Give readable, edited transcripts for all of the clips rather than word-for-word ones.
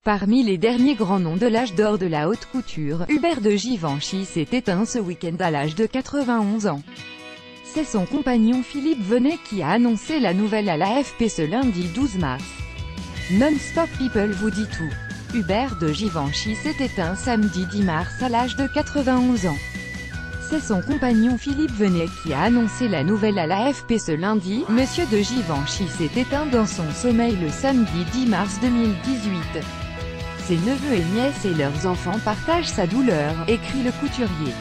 Parmi les derniers grands noms de l'âge d'or de la haute couture, Hubert de Givenchy s'est éteint ce week-end à l'âge de 91 ans. C'est son compagnon Philippe Venet qui a annoncé la nouvelle à l'AFP ce lundi 12 mars. Non-Stop People vous dit tout. Hubert de Givenchy s'est éteint samedi 10 mars à l'âge de 91 ans. C'est son compagnon Philippe Venet qui a annoncé la nouvelle à l'AFP ce lundi. Monsieur de Givenchy s'est éteint dans son sommeil le samedi 10 mars 2018. Ses neveux et nièces et leurs enfants partagent sa douleur, écrit le couturier.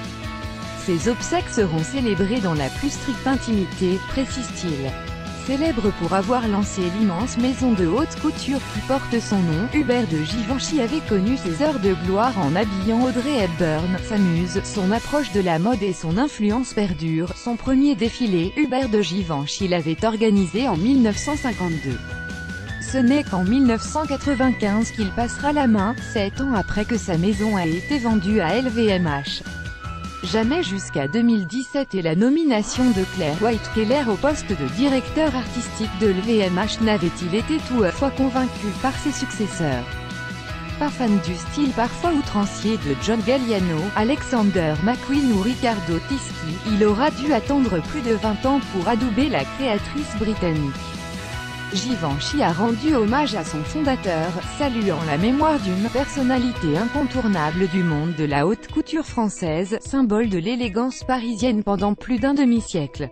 Ses obsèques seront célébrées dans la plus stricte intimité, précise-t-il. Célèbre pour avoir lancé l'immense maison de haute couture qui porte son nom, Hubert de Givenchy avait connu ses heures de gloire en habillant Audrey Hepburn. Sa muse, son approche de la mode et son influence perdurent. Son premier défilé, Hubert de Givenchy l'avait organisé en 1952. Ce n'est qu'en 1995 qu'il passera la main, 7 ans après que sa maison a été vendue à LVMH. Jamais jusqu'à 2017 et la nomination de Claire White Keller au poste de directeur artistique de LVMH n'avait-il été toutefois convaincu par ses successeurs. Pas fan du style parfois outrancier de John Galliano, Alexander McQueen ou Riccardo Tisci, il aura dû attendre plus de 20 ans pour adouber la créatrice britannique. Givenchy a rendu hommage à son fondateur, saluant la mémoire d'une personnalité incontournable du monde de la haute couture française, symbole de l'élégance parisienne pendant plus d'un demi-siècle.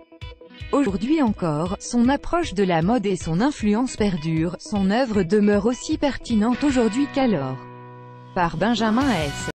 Aujourd'hui encore, son approche de la mode et son influence perdurent, son œuvre demeure aussi pertinente aujourd'hui qu'alors. Par Benjamin S.